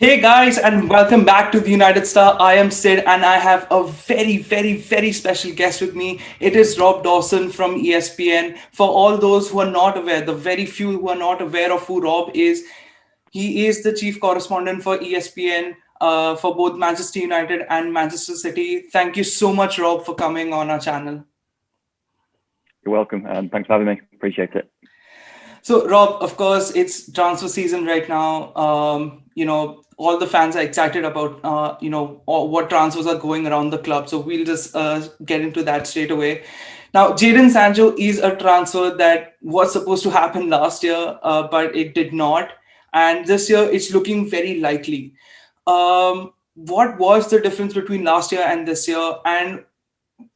Hey guys, and welcome back to the United Star. I am Sid, and I have a very special guest with me. It is Rob Dawson from ESPN. For all those who are not aware, the very few who are not aware of who Rob is, he is the chief correspondent for ESPN for both Manchester United and Manchester City. Thank you so much, Rob, for coming on our channel. You're welcome, and thanks for having me. Appreciate it. So, Rob, of course, it's transfer season right now. All the fans are excited about, what transfers are going around the club. So we'll just get into that straight away. Now, Jadon Sancho is a transfer that was supposed to happen last year, but it did not. And this year, it's looking very likely. What was the difference between last year and this year? And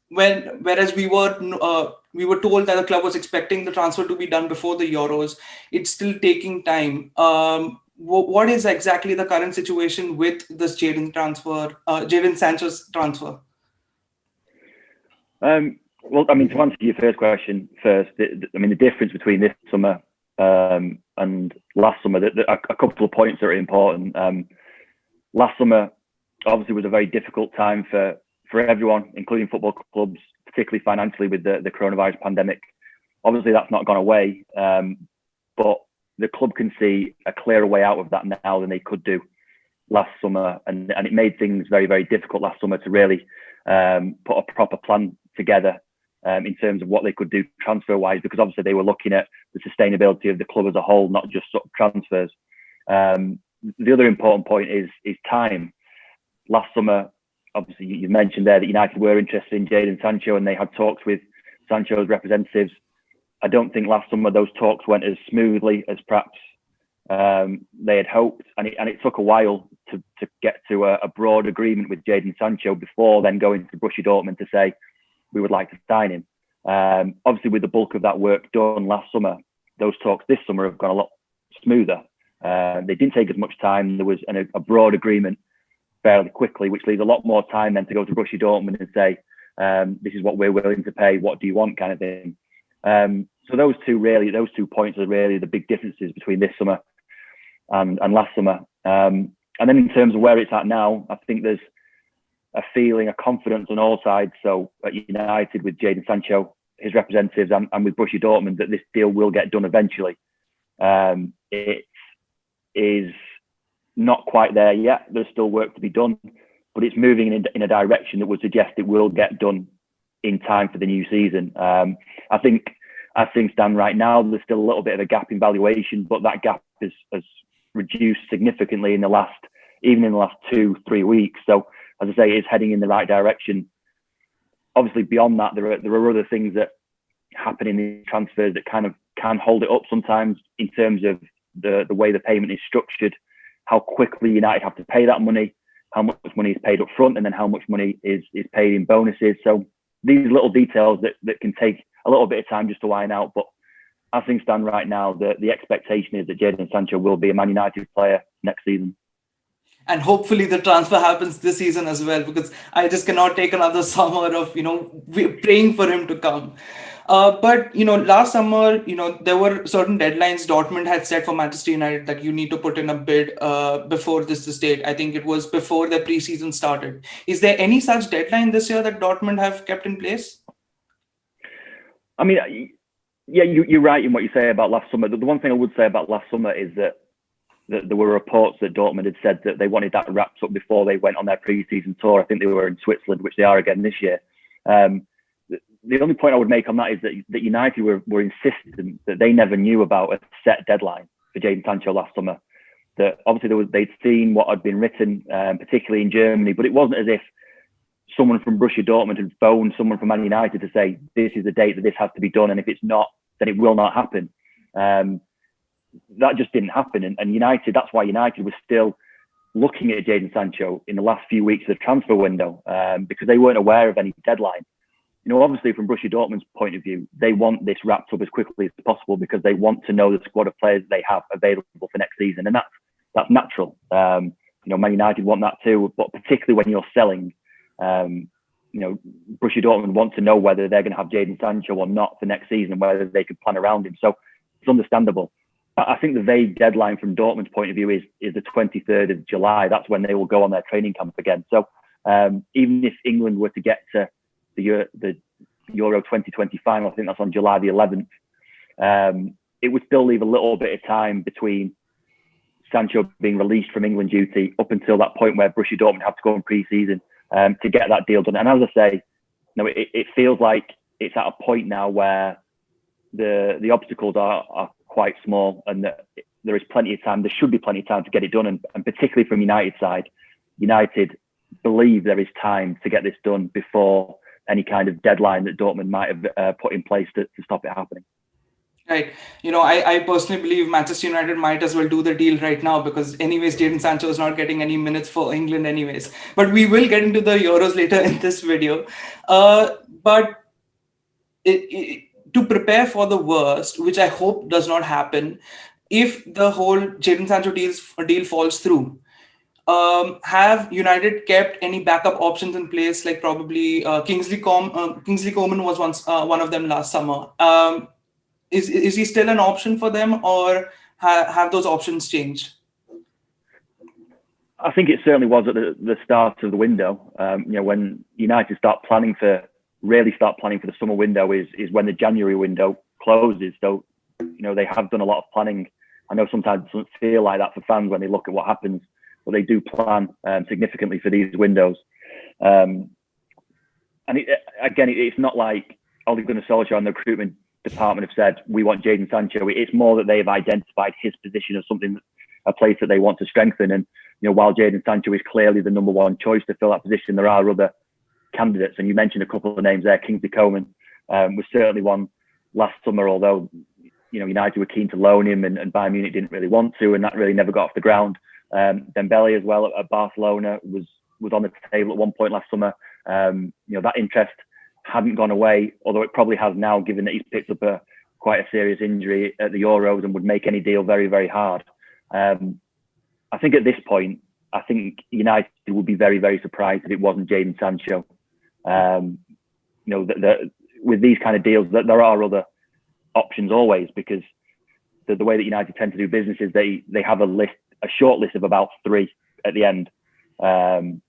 whereas we were told that the club was expecting the transfer to be done before the Euros, it's still taking time. What is exactly the current situation with this Jadon Sancho's transfer? Well, I mean, to answer your first question first, the difference between this summer and last summer, a couple of points that are important. Last summer, obviously, was a very difficult time for everyone, including football clubs, particularly financially with the coronavirus pandemic. Obviously, that's not gone away, but the club can see a clearer way out of that now than they could do last summer. And it made things very difficult last summer to really put a proper plan together in terms of what they could do transfer-wise, because obviously they were looking at the sustainability of the club as a whole, not just sort of transfers. The other important point is time. Last summer, obviously, you mentioned there that United were interested in Jadon Sancho and they had talks with Sancho's representatives. I don't think last summer those talks went as smoothly as perhaps they had hoped, and it took a while to get to a broad agreement with Jadon Sancho before then going to Borussia Dortmund to say we would like to sign him. Obviously, with the bulk of that work done last summer, those talks this summer have gone a lot smoother. They didn't take as much time. There was a broad agreement fairly quickly, which leaves a lot more time then to go to Borussia Dortmund and say, this is what we're willing to pay, what do you want, kind of thing. So those two points are really the big differences between this summer and last summer. And then in terms of where it's at now, I think there's a feeling, a confidence on all sides. So at United with Jadon Sancho, his representatives, and with Borussia Dortmund, that this deal will get done eventually. It is not quite there yet. There's still work to be done, but it's moving in a direction that would suggest it will get done in time for the new season. I think as things stand right now, there's still a little bit of a gap in valuation, but that gap has reduced significantly in the last 2-3 weeks. So as I say, it's heading in the right direction. Obviously, beyond that, there are other things that happen in the transfers that kind of can hold it up sometimes in terms of the way the payment is structured, how quickly United have to pay that money, how much money is paid up front, and then how much money is paid in bonuses. So these little details that can take a little bit of time just to iron out. But as things stand right now, the expectation is that Jadon Sancho will be a Man United player next season. And hopefully the transfer happens this season as well, because I just cannot take another summer of, praying for him to come. But last summer, there were certain deadlines Dortmund had set for Manchester United that you need to put in a bid before this date. I think it was before the preseason started. Is there any such deadline this year that Dortmund have kept in place? I mean, yeah, you're right in what you say about last summer. The one thing I would say about last summer is that there were reports that Dortmund had said that they wanted that wrapped up before they went on their pre-season tour. I think they were in Switzerland, which they are again this year. The only point I would make on that is that United were insistent that they never knew about a set deadline for Jadon Sancho last summer. That obviously they'd seen what had been written, particularly in Germany, but it wasn't as if someone from Borussia Dortmund had phoned someone from Man United to say, this is the date that this has to be done, and if it's not, then it will not happen. That just didn't happen. And United, that's why United was still looking at Jadon Sancho in the last few weeks of the transfer window, because they weren't aware of any deadline. Obviously from Borussia Dortmund's point of view, they want this wrapped up as quickly as possible because they want to know the squad of players they have available for next season. And that's natural. Man United want that too, but particularly when you're selling, Borussia Dortmund want to know whether they're going to have Jadon Sancho or not for next season, whether they could plan around him. So it's understandable. I think the vague deadline from Dortmund's point of view is the 23rd of July. That's when they will go on their training camp again. So even if England were to get to the Euro 2020 final, I think that's on July the 11th, it would still leave a little bit of time between Sancho being released from England duty up until that point where Borussia Dortmund have to go in pre-season to get that deal done. And as I say, it feels like it's at a point now where the obstacles are quite small, and that there is plenty of time. There should be plenty of time to get it done, and particularly from United's side, United believe there is time to get this done before any kind of deadline that Dortmund might have put in place to stop it happening. Right. I personally believe Manchester United might as well do the deal right now, because anyways, Jadon Sancho is not getting any minutes for England anyways. But we will get into the Euros later in this video. But to prepare for the worst, which I hope does not happen, if the whole Jadon Sancho deal falls through, have United kept any backup options in place? Like probably Kingsley Coman was once one of them last summer. Is he still an option for them, or have those options changed? I think it certainly was at the start of the window. When United really start planning for the summer window is when the January window closes. So, they have done a lot of planning. I know sometimes it doesn't feel like that for fans when they look at what happens, but they do plan significantly for these windows. And it's not like Ole Gunnar Solskjaer and the recruitment department have said, we want Jadon Sancho. It's more that they've identified his position as a place that they want to strengthen. And, while Jadon Sancho is clearly the number one choice to fill that position, there are other candidates. And you mentioned a couple of names there. Kingsley Coman was certainly one last summer, although, United were keen to loan him and Bayern Munich didn't really want to, and that really never got off the ground. Dembele as well at Barcelona was on the table at one point last summer. That interest hadn't gone away, although it probably has now, given that he's picked up quite a serious injury at the Euros and would make any deal very, very hard. I think at this point, United would be very, very surprised if it wasn't Jadon Sancho. With these kind of deals, that there are other options always, because the way that United tend to do business is they have a short list of about 3 at the end. And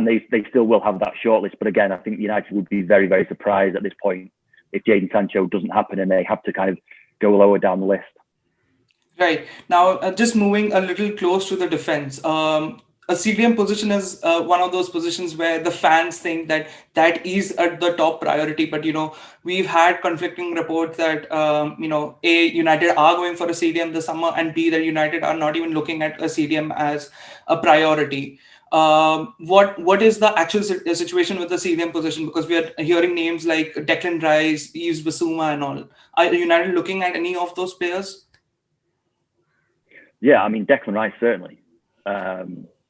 they still will have that shortlist. But again, I think United would be very, very surprised at this point if Jadon Sancho doesn't happen and they have to kind of go lower down the list. Right. Now, just moving a little close to the defense. A CDM position is one of those positions where the fans think that is at the top priority. But, we've had conflicting reports that, A, United are going for a CDM this summer, and B, that United are not even looking at a CDM as a priority. What is the actual situation with the CDM position? Because we are hearing names like Declan Rice, Yves Bissouma and all. Are United looking at any of those players? Yeah, I mean, Declan Rice, certainly.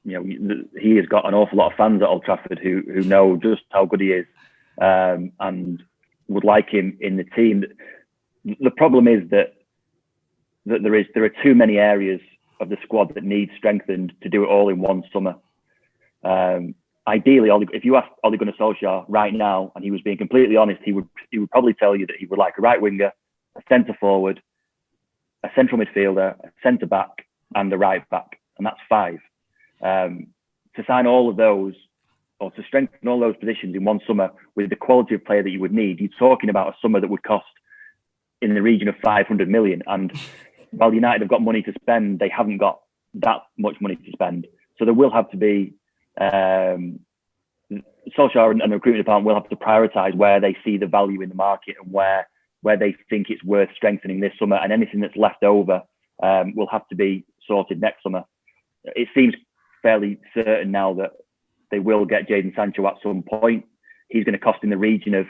He has got an awful lot of fans at Old Trafford who know just how good he is and would like him in the team. The problem is that there are too many areas of the squad that need strengthened to do it all in one summer. Ideally, if you asked Ole Gunnar Solskjaer right now, and he was being completely honest, he would probably tell you that he would like a right winger, a centre forward, a central midfielder, a centre back, and a right back, and that's 5. To sign all of those, or to strengthen all those positions in one summer with the quality of player that you would need, you're talking about a summer that would cost in the region of 500 million. And while United have got money to spend, they haven't got that much money to spend. So there will have to be Solskjaer and the recruitment department will have to prioritise where they see the value in the market and where they think it's worth strengthening this summer, and anything that's left over will have to be sorted next summer. It seems fairly certain now that they will get Jadon Sancho at some point. He's going to cost in the region of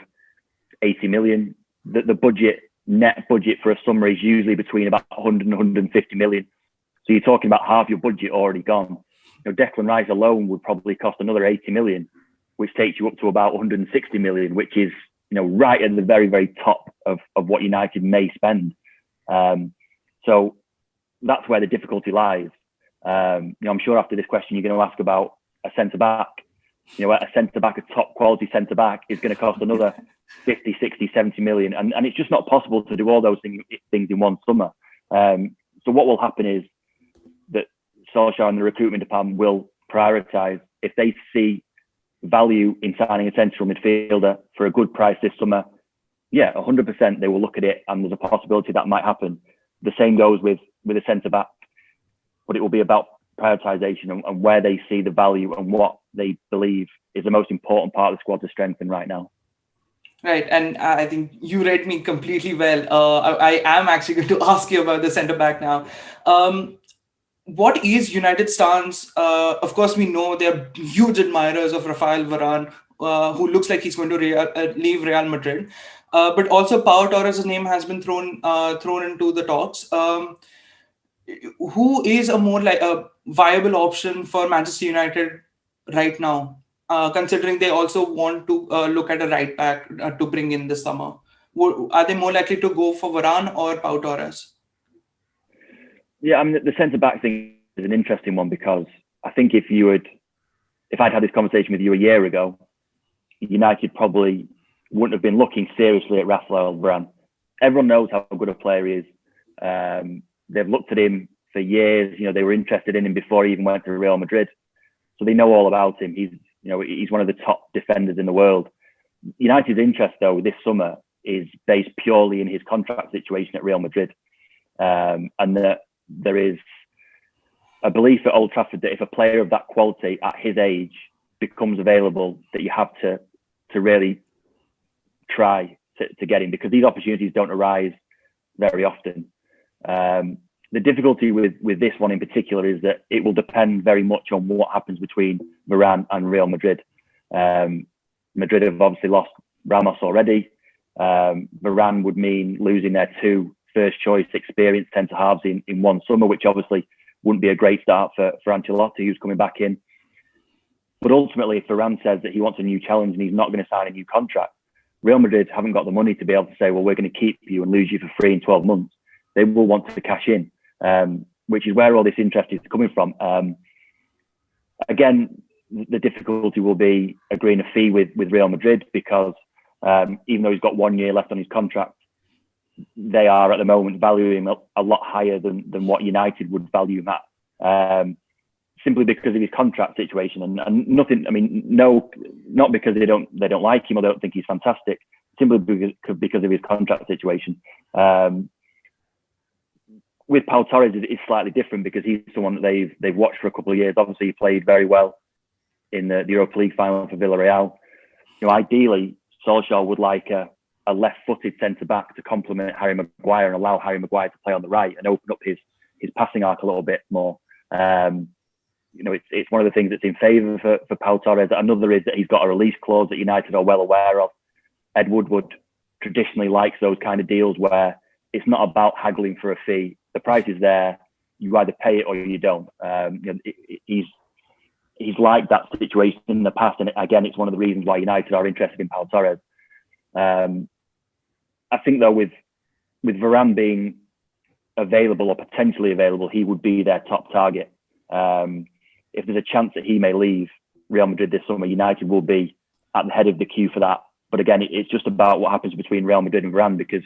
80 million. The net budget for a summer is usually between about 100 and 150 million. So you're talking about half your budget already gone. Declan Rice alone would probably cost another 80 million, which takes you up to about 160 million, which is right at the very, very top of what United may spend. So that's where the difficulty lies. I'm sure after this question, you're going to ask about a centre-back. A centre-back, a top-quality centre-back is going to cost another 50, 60, 70 million. And it's just not possible to do all those things in one summer. So what will happen is that Solskjaer and the recruitment department will prioritise if they see value in signing a central midfielder for a good price this summer. Yeah, 100% they will look at it, and there's a possibility that might happen. The same goes with a centre back, but it will be about prioritisation and where they see the value and what they believe is the most important part of the squad to strengthen right now. Right, and I think you read me completely well. I am actually going to ask you about the centre back now. What is United's stance? Of course, we know they're huge admirers of Rafael Varane, who looks like he's going to leave Real Madrid. But also, Pau Torres' name has been thrown into the talks. Who is a more like a viable option for Manchester United right now, considering they also want to look at a right back to bring in this summer? Are they more likely to go for Varane or Pau Torres? Yeah, I mean, the centre back thing is an interesting one, because I think if I'd had this conversation with you a year ago, United probably wouldn't have been looking seriously at Rafael Varane. Everyone knows how good a player he is. They've looked at him for years. They were interested in him before he even went to Real Madrid, so they know all about him. He's one of the top defenders in the world. United's interest, though, this summer is based purely in his contract situation at Real Madrid, and that there is a belief at Old Trafford that if a player of that quality at his age becomes available, that you have to really try to get him, because these opportunities don't arise very often. The difficulty with this one in particular is that it will depend very much on what happens between Varane and Real Madrid. Madrid have obviously lost Ramos already. Varane would mean losing their two first choice experienced centre halves in one summer, which obviously wouldn't be a great start for Ancelotti, who's coming back in. But ultimately, if Varane says that he wants a new challenge and he's not going to sign a new contract, Real Madrid haven't got the money to be able to say, well, we're going to keep you and lose you for free in 12 months. They will want to cash in, which is where all this interest is coming from. Again, the difficulty will be agreeing a fee with Real Madrid, because even though he's got 1 year left on his contract, they are at the moment valuing him a lot higher than what United would value him at, simply because of his contract situation, and nothing. I mean, no, not because they don't like him or they don't think he's fantastic, simply because of his contract situation. With Pau Torres, it's slightly different, because he's someone that they've watched for a couple of years. Obviously, he played very well in the Europa League final for Villarreal. Ideally, Solskjaer would like a left-footed centre-back to complement Harry Maguire and allow Harry Maguire to play on the right and open up his passing arc a little bit more. It's one of the things that's in favour for Pau Torres. Another is that he's got a release clause that United are well aware of. Ed Woodward traditionally likes those kind of deals where it's not about haggling for a fee. The price is there. You either pay it or you don't. He's liked that situation in the past, and again, it's one of the reasons why United are interested in Pau Torres. I think, though, with Varane being available or potentially available, he would be their top target. If there's a chance that he may leave Real Madrid this summer, United will be at the head of the queue for that. But again, it's just about what happens between Real Madrid and Varane, because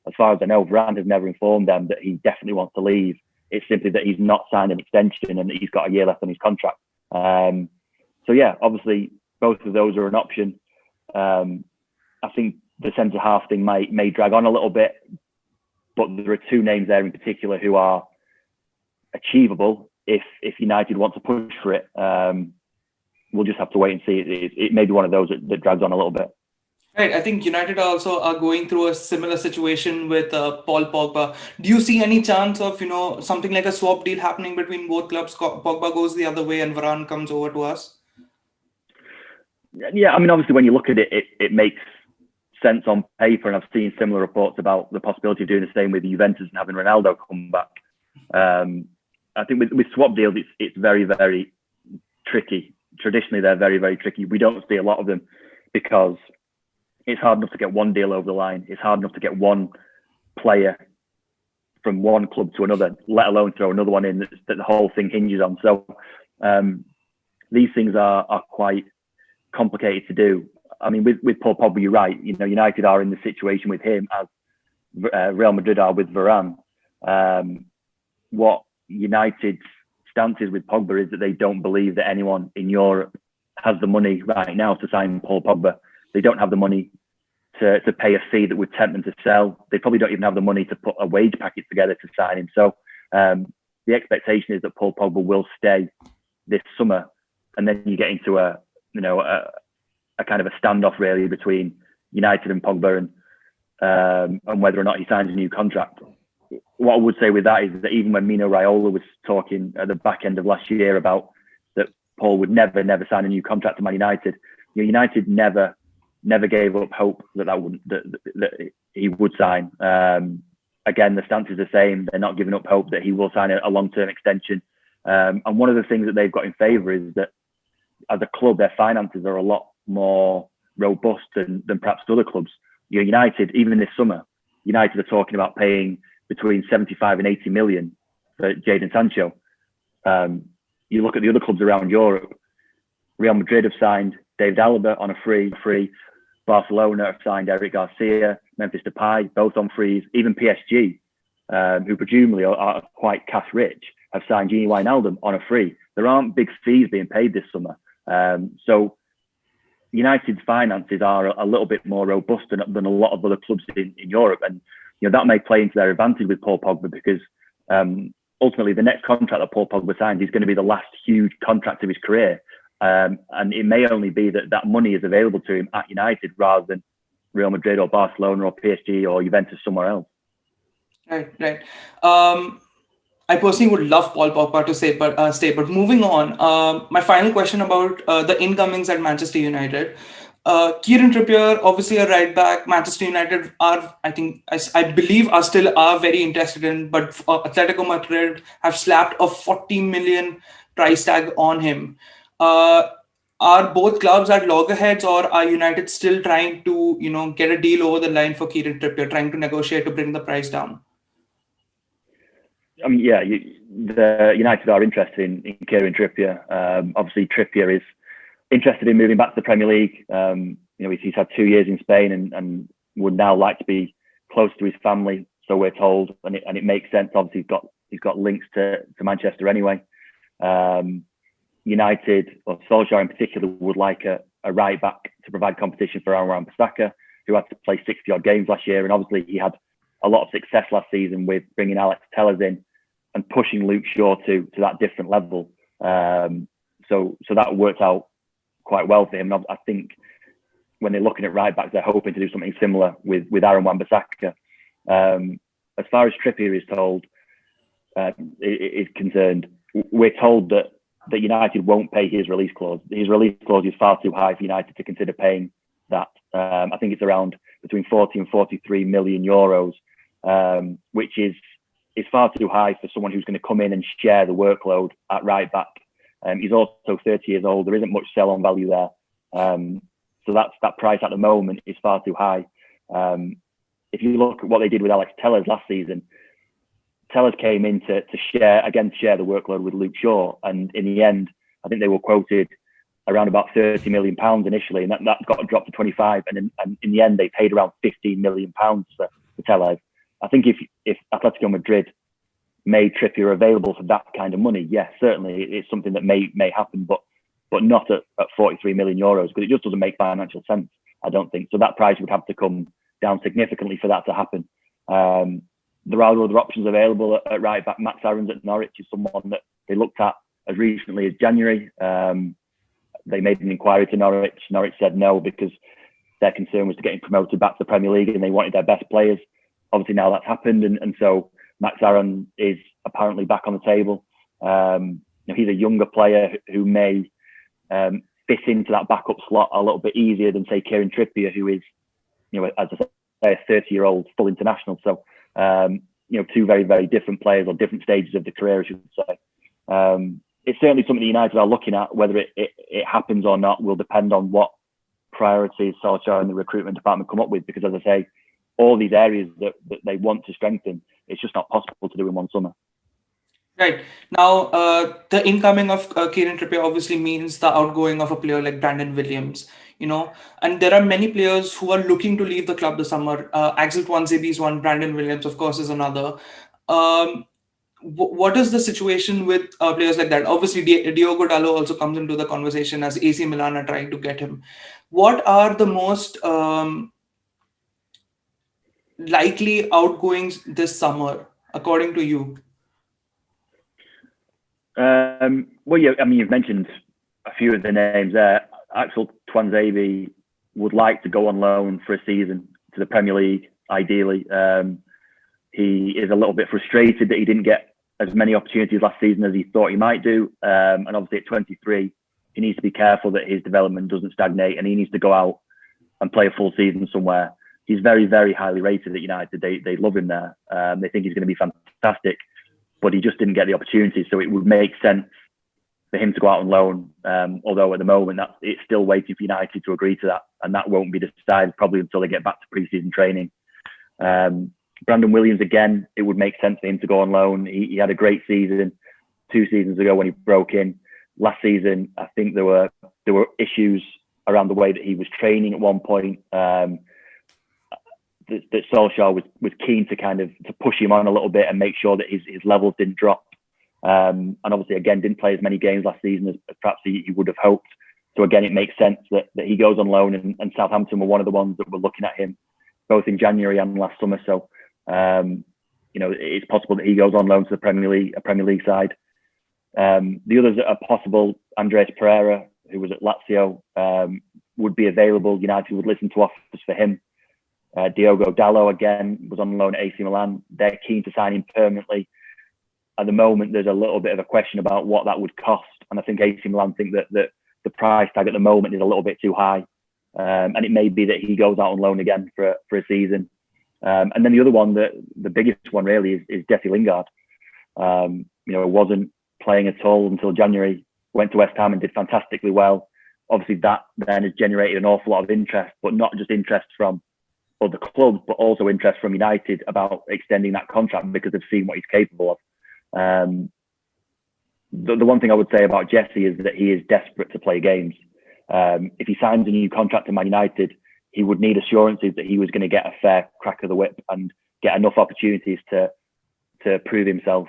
as far as I know, Varane has never informed them that he definitely wants to leave. It's simply that he's not signed an extension and that he's got a year left on his contract. So yeah, obviously both of those are an option. I think the centre half thing may drag on a little bit, but there are two names there in particular who are achievable if United want to push for it. We'll just have to wait and see. It may be one of those that drags on a little bit. Right. I think United also are going through a similar situation with Paul Pogba. Do you see any chance of, something like a swap deal happening between both clubs? Pogba goes the other way and Varane comes over to us? Yeah, I mean, obviously, when you look at it, it makes sense on paper, and I've seen similar reports about the possibility of doing the same with Juventus and having Ronaldo come back. I think with swap deals, it's very, very tricky. Traditionally, they're very, very tricky. We don't see a lot of them because it's hard enough to get one deal over the line. It's hard enough to get one player from one club to another, let alone throw another one in that the whole thing hinges on. So these things are quite complicated to do. I mean, with Paul Pogba, you're right. United are in the situation with him as Real Madrid are with Varane. what United's stance is with Pogba is that they don't believe that anyone in Europe has the money right now to sign Paul Pogba. They don't have the money to pay a fee that would tempt them to sell. They probably don't even have the money to put a wage package together to sign him. So the expectation is that Paul Pogba will stay this summer, and then you get into a kind of a standoff really between United and Pogba and whether or not he signs a new contract. What I would say with that is that even when Mino Raiola was talking at the back end of last year about that Paul would never sign a new contract to Man United, United never gave up hope that he would sign. Again, the stance is the same. They're not giving up hope that he will sign a long-term extension. And one of the things that they've got in favour is that as a club, their finances are a lot more robust than perhaps other clubs. United, even this summer, United are talking about paying between 75 and 80 million for Jadon Sancho. You look at the other clubs around Europe, Real Madrid have signed David Alaba on a free. Barcelona have signed Eric Garcia, Memphis Depay, both on frees. Even PSG, who presumably are quite cash rich, have signed Gini Wijnaldum on a free. There aren't big fees being paid this summer. So United's finances are a little bit more robust than a lot of other clubs in Europe. And that may play into their advantage with Paul Pogba because ultimately the next contract that Paul Pogba signs is going to be the last huge contract of his career. And it may only be that money is available to him at United rather than Real Madrid or Barcelona or PSG or Juventus somewhere else. Right. I personally would love Paul Pogba to stay, but moving on, my final question about the incomings at Manchester United. Keiran Trippier, obviously a right back. Manchester United I believe are still very interested in, but Atletico Madrid have slapped a 40 million price tag on him. Are both clubs at loggerheads, or are United still trying to get a deal over the line for Keiran Trippier, trying to negotiate to bring the price down? The United are interested in Keiran Trippier. Obviously, Trippier is interested in moving back to the Premier League. He's had 2 years in Spain and would now like to be close to his family. So we're told, and it makes sense. Obviously, he's got links to Manchester anyway. United, or Solskjaer in particular, would like a right back to provide competition for Varane and Ramos, who had to play 60 odd games last year, and obviously he had a lot of success last season with bringing Alex Telles in and pushing Luke Shaw to that different level. So that worked out quite well for him. And I think when they're looking at right backs, they're hoping to do something similar with Aaron Wan-Bissaka. As far as Trippier is concerned, we're told that United won't pay his release clause. His release clause is far too high for United to consider paying that. I think it's around between 40 and 43 million euros, which is far too high for someone who's going to come in and share the workload at right back. He's also 30 years old. There isn't much sell-on value there. So that price at the moment is far too high. If you look at what they did with Alex Telles last season, Telles came in to share the workload with Luke Shaw. And in the end, I think they were quoted around about £30 million initially, and that got dropped to 25. And in the end, they paid around £15 million for Telles. I think if Atletico Madrid made Trippier available for that kind of money, yes, certainly it's something that may happen, but not at 43 million euros, because it just doesn't make financial sense, I don't think. So that price would have to come down significantly for that to happen. There are other options available at right back. Max Aarons at Norwich is someone that they looked at as recently as January. They made an inquiry to Norwich. Norwich said no because their concern was to getting promoted back to the Premier League and they wanted their best players. Obviously now that's happened, and so Max Aarons is apparently back on the table. He's a younger player who may fit into that backup slot a little bit easier than, say, Keiran Trippier, who is, as I say, a 30-year-old full international. So, two very, very different players or different stages of the career, I should say. It's certainly something United are looking at. Whether it happens or not will depend on what priorities Solskjaer and the recruitment department come up with, because, as I say, all these areas that they want to strengthen, it's just not possible to do in one summer. Right. Now, the incoming of Keiran Trippier obviously means the outgoing of a player like Brandon Williams, and there are many players who are looking to leave the club this summer. Axel Tuanzebe is one, Brandon Williams, of course, is another. what is the situation with players like that? Obviously, Diogo Dalot also comes into the conversation as AC Milan are trying to get him. What are the most likely outgoings this summer, according to you? Well, yeah, I mean, you've mentioned a few of the names there. Axel Tuanzebe would like to go on loan for a season to the Premier League, ideally. He is a little bit frustrated that he didn't get as many opportunities last season as he thought he might do. And obviously at 23, he needs to be careful that his development doesn't stagnate, and he needs to go out and play a full season somewhere. He's very, very highly rated at United. They love him there. They think he's going to be fantastic, but he just didn't get the opportunity. So it would make sense for him to go out on loan. Although at the moment, it's still waiting for United to agree to that, and that won't be decided probably until they get back to pre-season training. Brandon Williams, again, it would make sense for him to go on loan. He had a great season 2 seasons ago when he broke in. Last season, I think there were issues around the way that he was training at one point. That Solskjaer was keen to kind of to push him on a little bit and make sure that his levels didn't drop. And obviously, again, didn't play as many games last season as perhaps he would have hoped. So again, it makes sense that he goes on loan, and Southampton were one of the ones that were looking at him both in January and last summer. So it's possible that he goes on loan to the Premier League side. The others that are possible, Andres Pereira, who was at Lazio, would be available. United would listen to offers for him. Diogo Dalot, again, was on loan at AC Milan. They're keen to sign him permanently. At the moment, there's a little bit of a question about what that would cost. And I think AC Milan think that the price tag at the moment is a little bit too high. And it may be that he goes out on loan again for a season. And then the other one, the biggest one really, is Jesse Lingard. Wasn't playing at all until January, went to West Ham and did fantastically well. Obviously, that then has generated an awful lot of interest, but not just interest from other clubs, but also interest from United about extending that contract because they've seen what he's capable of. The one thing I would say about Jesse is that he is desperate to play games. If he signs a new contract to Man United, he would need assurances that he was going to get a fair crack of the whip and get enough opportunities to prove himself.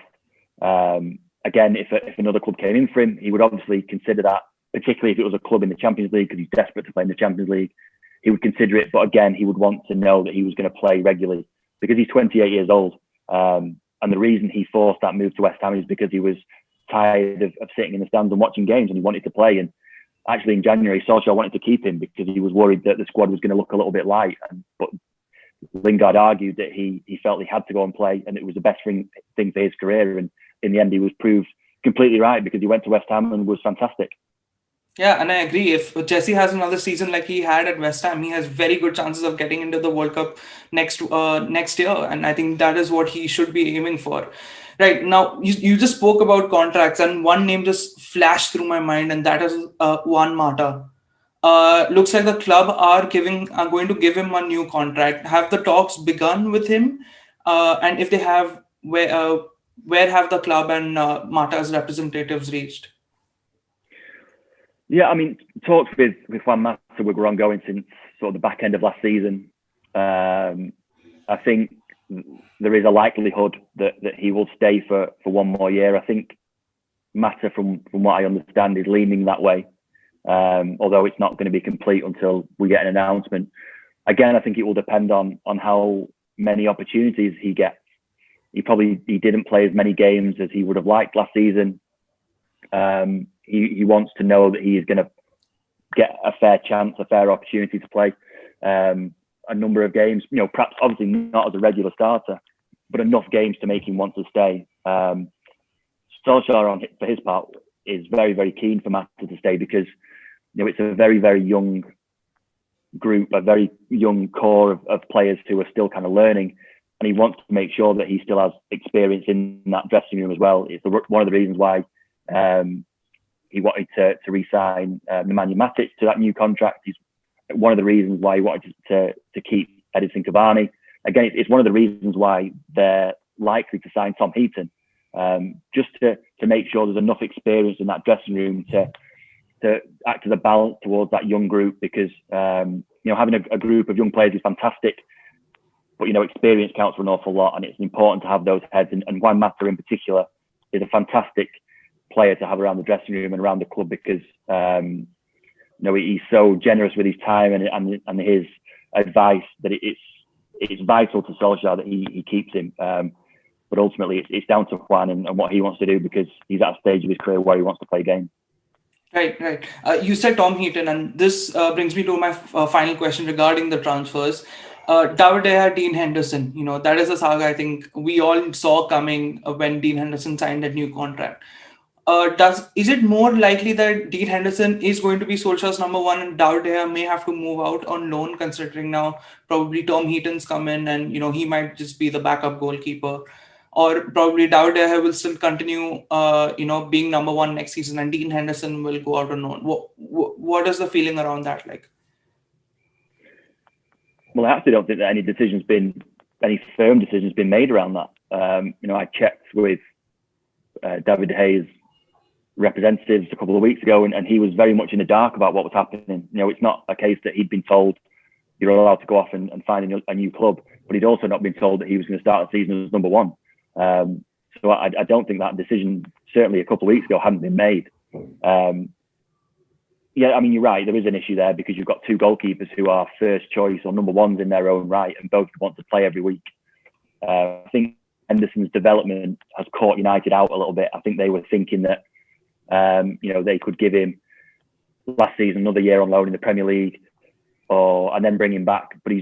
Again, if another club came in for him, he would obviously consider that, particularly if it was a club in the Champions League, because he's desperate to play in the Champions League. He would consider it, but again, he would want to know that he was going to play regularly because he's 28 years old. And the reason he forced that move to West Ham is because he was tired of sitting in the stands and watching games, and he wanted to play. And actually, in January, Solskjaer wanted to keep him because he was worried that the squad was going to look a little bit light. But Lingard argued that he felt he had to go and play, and it was the best thing for his career. And in the end, he was proved completely right because he went to West Ham and was fantastic. Yeah, and I agree. If Jesse has another season like he had at West Ham, he has very good chances of getting into the World Cup next year, and I think that is what he should be aiming for. Right now, you just spoke about contracts, and one name just flashed through my mind, and that is Juan Mata. Looks like the club are going to give him a new contract. Have the talks begun with him? And if they have, where have the club and Mata's representatives reached? Yeah, I mean, talks with Juan Mata were ongoing since sort of the back end of last season. I think there is a likelihood that he will stay for one more year. I think Mata, from what I understand, is leaning that way. Although it's not going to be complete until we get an announcement. Again, I think it will depend on how many opportunities he gets. He didn't play as many games as he would have liked last season. He wants to know that he is going to get a fair chance, a fair opportunity to play a number of games. Perhaps obviously not as a regular starter, but enough games to make him want to stay. Solskjaer, for his part, is very, very keen for Mata to stay because it's a very, very young group, a very young core of players who are still kind of learning, and he wants to make sure that he still has experience in that dressing room as well. It's one of the reasons why he wanted to re-sign Nemanja Matic to that new contract. He's one of the reasons why he wanted to keep Edinson Cavani. Again, it's one of the reasons why they're likely to sign Tom Heaton, just to make sure there's enough experience in that dressing room to act as a balance towards that young group. Because having a group of young players is fantastic, But experience counts for an awful lot, and it's important to have those heads. And Juan Mata in particular is a fantastic player to have around the dressing room and around the club because he's so generous with his time and his advice that it's vital to Solskjaer that he keeps him. But ultimately, it's down to Juan and what he wants to do because he's at a stage of his career where he wants to play games. Right. You said Tom Heaton, and this brings me to my final question regarding the transfers. David De Gea, Dean Henderson, that is a saga I think we all saw coming when Dean Henderson signed that new contract. Is it more likely that Dean Henderson is going to be Solskjaer's number one and David De Gea may have to move out on loan, considering now probably Tom Heaton's come in and he might just be the backup goalkeeper, or probably David De Gea will still continue being number one next season and Dean Henderson will go out on loan? What is the feeling around that like? Well, I actually don't think that any firm decision's been made around that. I checked with David De Gea's representatives a couple of weeks ago, and he was very much in the dark about what was happening. It's not a case that he'd been told you're allowed to go off and find a new club, but he'd also not been told that he was going to start the season as number one. So I don't think that decision, certainly a couple of weeks ago, hadn't been made. Yeah, I mean, you're right. There is an issue there because you've got two goalkeepers who are first choice or number ones in their own right, and both want to play every week. I think Henderson's development has caught United out a little bit. I think they were thinking that they could give him last season another year on loan in the Premier League, and then bring him back. But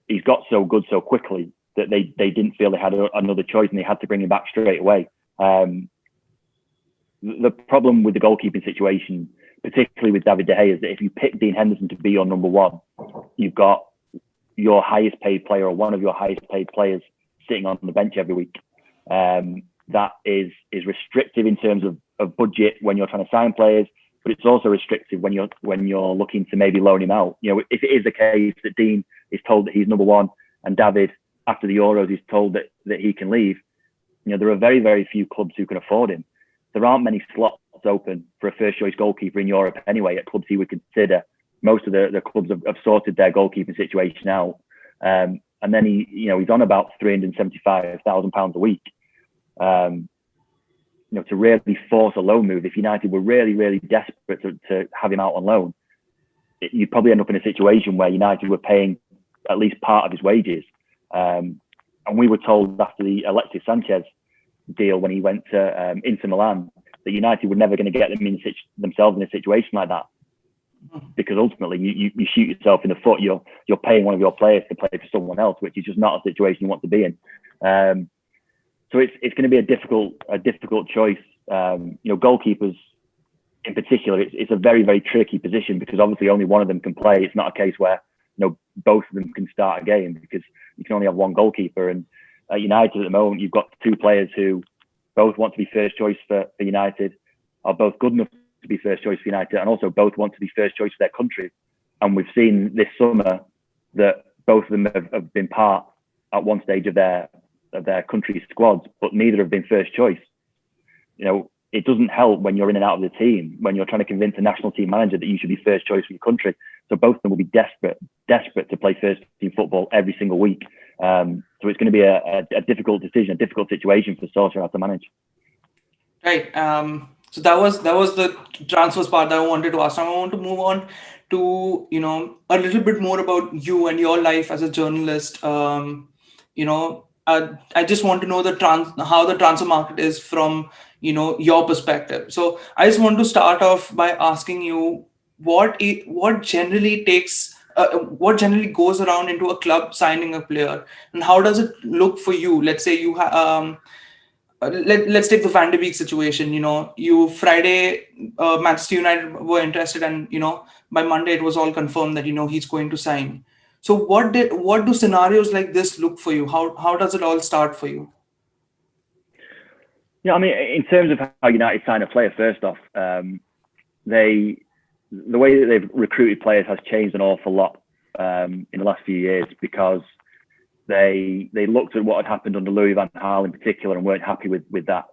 he's got so good so quickly that they didn't feel they had another choice, and they had to bring him back straight away. The problem with the goalkeeping situation, particularly with David De Gea, is that if you pick Dean Henderson to be your number one, you've got your highest paid player or one of your highest paid players sitting on the bench every week. That is restrictive in terms of budget when you're trying to sign players, but it's also restrictive when you're looking to maybe loan him out. If it is the case that Dean is told that he's number one and David, after the Euros, is told that he can leave, there are very, very few clubs who can afford him. There aren't many slots open for a first choice goalkeeper in Europe anyway at clubs he would consider. Most of the clubs have sorted their goalkeeping situation out. And then he's on about £375,000 a week. To really force a loan move, if United were really, really desperate to have him out on loan, you'd probably end up in a situation where United were paying at least part of his wages. And we were told after the Alexis Sanchez deal when he went to Inter Milan that United were never going to get themselves in a situation like that, because ultimately you shoot yourself in the foot. You're paying one of your players to play for someone else, which is just not a situation you want to be in. So it's going to be a difficult choice. Goalkeepers in particular, it's a very, very tricky position because obviously only one of them can play. It's not a case where both of them can start a game because you can only have one goalkeeper. And at United at the moment, you've got two players who both want to be first choice for United, are both good enough to be first choice for United, and also both want to be first choice for their country. And we've seen this summer that both of them have been part at one stage of their country's squads, but neither have been first choice. It doesn't help when you're in and out of the team, when you're trying to convince a national team manager that you should be first choice for your country. So both of them will be desperate to play first team football every single week. So it's going to be a difficult decision, a difficult situation for Solskjaer to manage. Right. So that was the transfers part that I wanted to ask. Now I want to move on to a little bit more about you and your life as a journalist. I just want to know how the transfer market is from your perspective. So I just want to start off by asking you what generally goes around into a club signing a player, and how does it look for you? Let's say you let's take the Van de Beek situation. You Friday, Manchester United were interested, and by Monday it was all confirmed that he's going to sign. So what do scenarios like this look for you? How does it all start for you? Yeah, I mean, in terms of how United sign a player, first off, the way that they've recruited players has changed an awful lot in the last few years, because they looked at what had happened under Louis van Gaal in particular and weren't happy with that.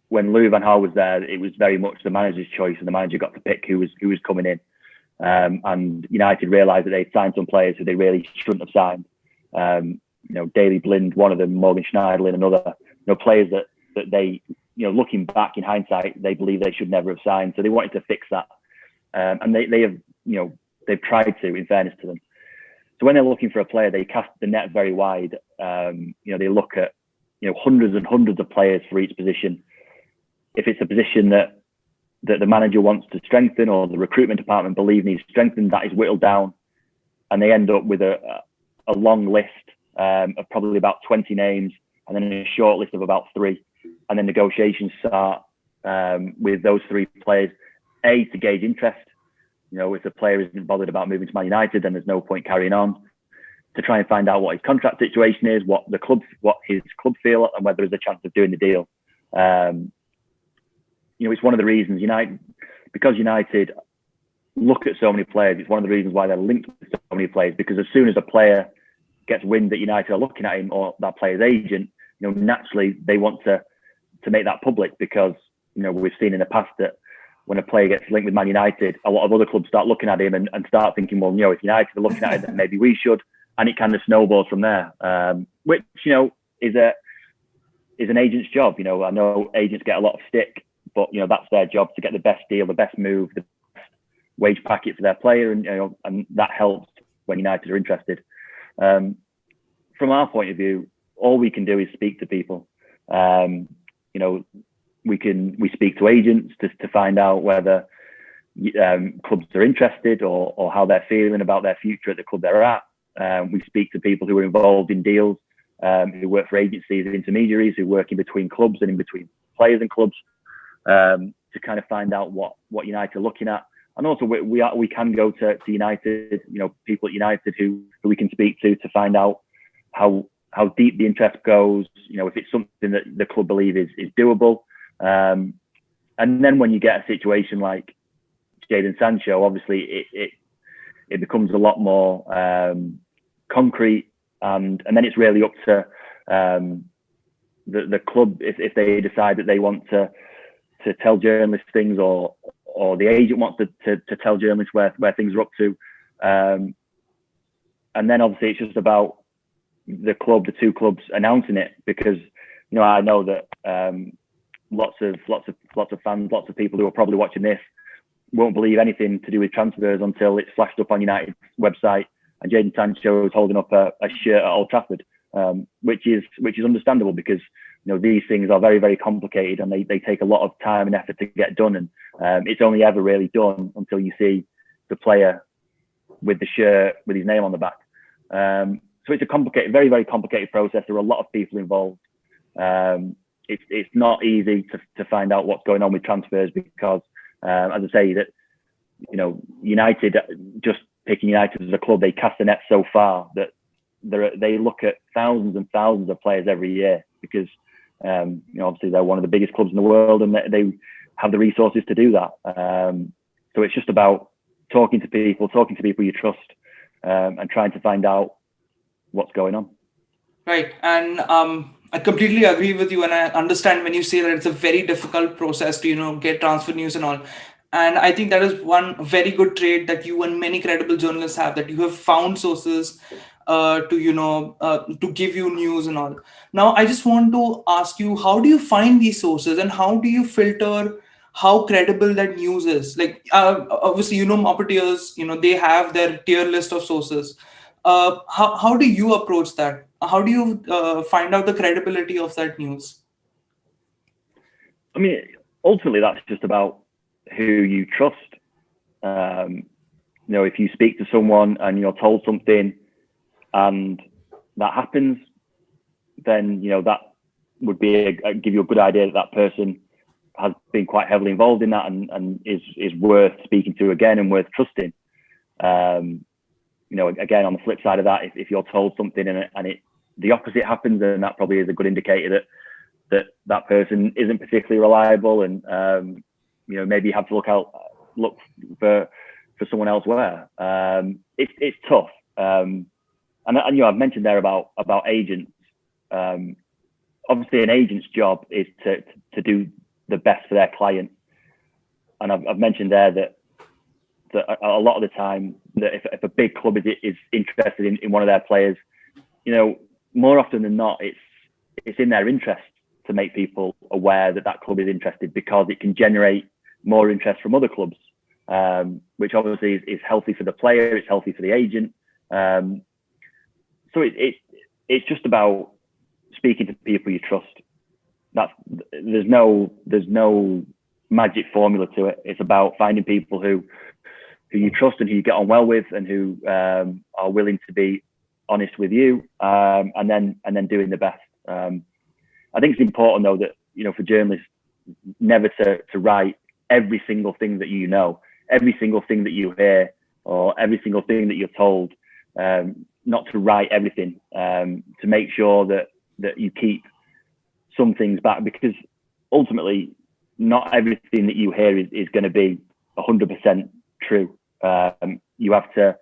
When Louis van Gaal was there, it was very much the manager's choice, and the manager got to pick who was coming in. And United realised that they'd signed some players who they really shouldn't have signed. Daley Blind, one of them, Morgan Schneiderlin, another. Players that they, looking back in hindsight, they believe they should never have signed. So they wanted to fix that, and they have, they've tried to, in fairness to them. So when they're looking for a player, they cast the net very wide. They look at hundreds and hundreds of players for each position. If it's a position that the manager wants to strengthen, or the recruitment department believe needs strengthened, that is whittled down, and they end up with a long list of probably about 20 names, and then a short list of about 3, and then negotiations start with those 3 players. A, to gauge interest. If the player isn't bothered about moving to Man United, then there's no point carrying on. To try and find out what his contract situation is, what his club feel, and whether there's a chance of doing the deal. It's one of the reasons because United look at so many players. It's one of the reasons why they're linked with so many players, because as soon as a player gets wind that United are looking at him, or that player's agent, naturally they want to make that public, because we've seen in the past that when a player gets linked with Man United, a lot of other clubs start looking at him and start thinking, well, if United are looking at him, then maybe we should, and it kind of snowballs from there. Which is an agent's job. I know agents get a lot of stick, but that's their job, to get the best deal, the best move, the best wage packet for their player, and that helps when United are interested. From our point of view, all we can do is speak to people. We speak to agents to find out whether clubs are interested, or how they're feeling about their future at the club they're at. We speak to people who are involved in deals, who work for agencies and intermediaries, who work in between clubs and in between players and clubs, to kind of find out what United are looking at. And also we can go to United, people at United who we can speak to find out how deep the interest goes, if it's something that the club believe is doable. And then when you get a situation like Jadon Sancho, obviously it becomes a lot more concrete, and then it's really up to the club if they decide that they want to tell journalists things, or the agent wants to tell journalists where things are up to. And then obviously it's just about the 2 clubs announcing it, because I know that lots of fans, lots of people who are probably watching this won't believe anything to do with transfers until it's flashed up on United's website and Jadon Sancho is holding up a shirt at Old Trafford, which is understandable, because these things are very, very complicated, and they take a lot of time and effort to get done, and it's only ever really done until you see the player with the shirt with his name on the back. So it's a complicated, very, very complicated process. There are a lot of people involved. It's not easy to find out what's going on with transfers, because as I say, that United, just picking United as a club, they cast the net so far that they look at thousands and thousands of players every year, because obviously they're one of the biggest clubs in the world, and they have the resources to do that. So it's just about talking to people you trust, and trying to find out what's going on. Right. And I completely agree with you, and I understand when you say that it's a very difficult process to get transfer news and all. And I think that is one very good trait that you and many credible journalists have, that you have found sources to give you news and all. Now, I just want to ask you, how do you find these sources, and how do you filter how credible that news is? Like, obviously, marketeers, they have their tier list of sources. How do you approach that? How do you find out the credibility of that news? I mean, ultimately, that's just about who you trust. If you speak to someone and you're told something and that happens, then that would give you a good idea that person has been quite heavily involved in that, and is worth speaking to again and worth trusting. Again, on the flip side of that, if you're told something and the opposite happens, then that probably is a good indicator that person isn't particularly reliable, and maybe you have to look for someone elsewhere. It's tough, and I've mentioned there about agents. Obviously, an agent's job is to do the best for their client, and I've mentioned there that a lot of the time, that if a big club is interested in one of their players, more often than not, it's in their interest to make people aware that club is interested, because it can generate more interest from other clubs, which obviously is healthy for the player, it's healthy for the agent. So it's just about speaking to people you trust. There's no magic formula to it. It's about finding people who you trust and who you get on well with, and who are willing to be honest with you, and then doing the best. I think it's important though that for journalists never to write every single thing that every single thing that you hear, or every single thing that you're told. Not to write everything, to make sure that you keep some things back, because ultimately not everything that you hear is going to be 100% true. You have to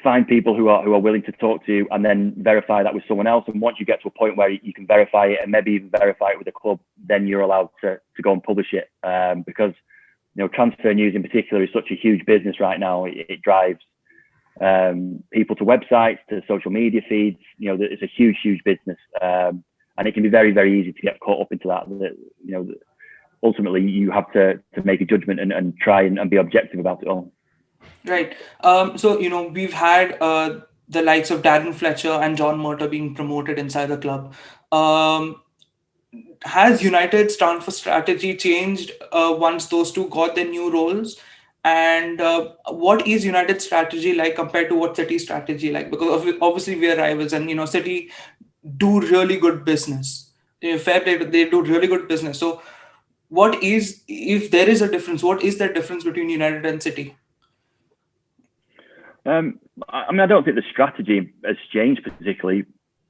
find people who are willing to talk to you, and then verify that with someone else. And once you get to a point where you can verify it, and maybe even verify it with a club, then you're allowed to go and publish it, because transfer news in particular is such a huge business right now. It drives people to websites, to social media feeds. It's a huge business, and it can be very, very easy to get caught up into that. Ultimately you have to make a judgment and try and be objective about it all. Right. So we've had the likes of Darren Fletcher and John Murter being promoted inside the club. Has United's transfer strategy changed once those two got their new roles? And what is United's strategy like compared to what City's strategy like? Because obviously we are rivals, and City do really good business. Fair play, they do really good business. So, if there is a difference? What is the difference between United and City? I don't think the strategy has changed particularly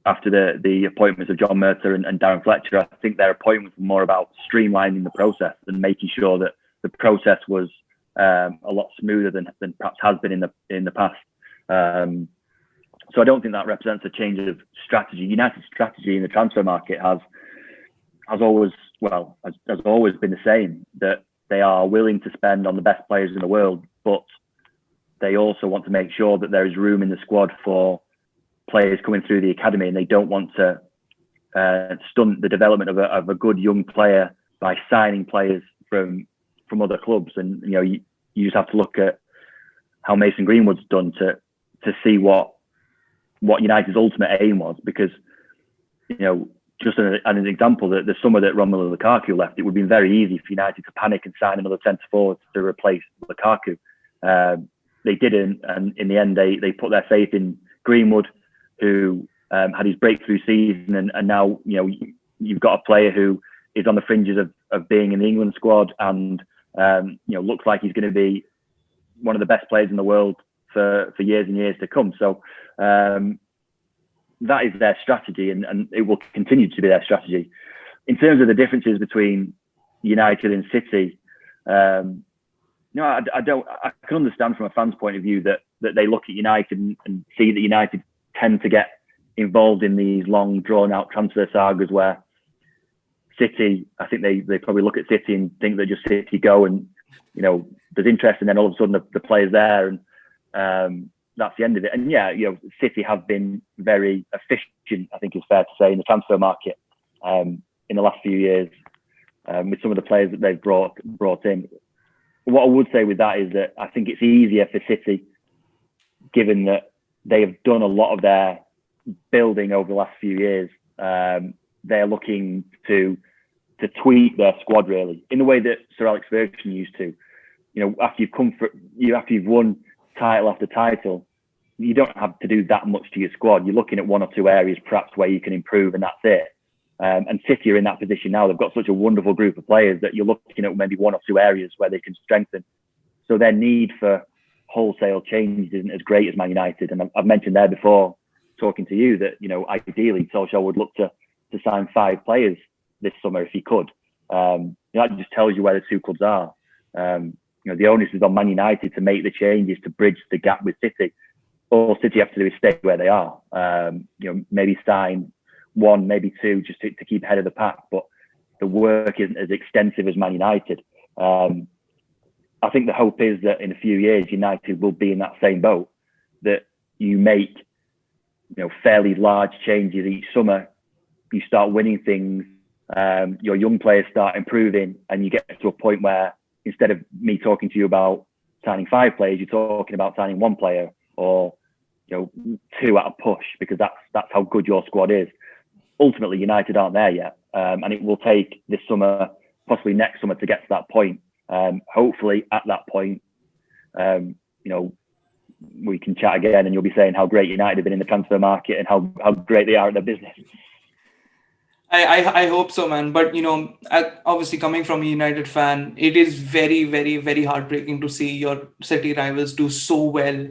after the appointments of John Murter and Darren Fletcher. I think their appointments were more about streamlining the process and making sure that the process was a lot smoother than perhaps has been in the past. So I don't think that represents a change of strategy. United's strategy in the transfer market has always been the same, that they are willing to spend on the best players in the world, but they also want to make sure that there is room in the squad for players coming through the academy, and they don't want to stunt the development of a good young player by signing players from other clubs. And you just have to look at how Mason Greenwood's done to see what United's ultimate aim was, because just an example, that the summer that Romelu Lukaku left, it would have been very easy for United to panic and sign another centre forward to replace Lukaku. They didn't, and in the end they put their faith in Greenwood, who had his breakthrough season, and now you've got a player who is on the fringes of being in the England squad, and looks like he's going to be one of the best players in the world for years and years to come. So that is their strategy, and it will continue to be their strategy. In terms of the differences between United and City, I can understand from a fan's point of view that they look at United and see that United tend to get involved in these long, drawn-out transfer sagas, where City, I think they probably look at City and think that just City go and there's interest, and then all of a sudden the player's there, and that's the end of it. And City have been very efficient, I think it's fair to say, in the transfer market in the last few years, with some of the players that they've brought in. What I would say with that is that I think it's easier for City, given that they have done a lot of their building over the last few years. They're looking to tweak their squad, really, in the way that Sir Alex Ferguson used to. After you've won title after title, you don't have to do that much to your squad. You're looking at one or two areas perhaps where you can improve, and that's it. And City are in that position now. They've got such a wonderful group of players that you're looking at maybe one or two areas where they can strengthen. So their need for wholesale change isn't as great as Man United. And I've mentioned there before, talking to you, that ideally Solskjaer would look to sign 5 players this summer if he could. That just tells you where the two clubs are. The onus is on Man United to make the changes to bridge the gap with City. All City have to do is stay where they are. Maybe sign 1, maybe 2, just to keep ahead of the pack. But the work isn't as extensive as Man United. I think the hope is that in a few years, United will be in that same boat, that you make, fairly large changes each summer, you start winning things, your young players start improving, and you get to a point where instead of me talking to you about signing 5 players, you're talking about signing 1 player or 2 at a push, because that's how good your squad is. Ultimately, United aren't there yet, and it will take this summer, possibly next summer, to get to that point. Hopefully, at that point, we can chat again, and you'll be saying how great United have been in the transfer market and how great they are at their business. I hope so, man. But obviously coming from a United fan, it is very, very, very heartbreaking to see your city rivals do so well.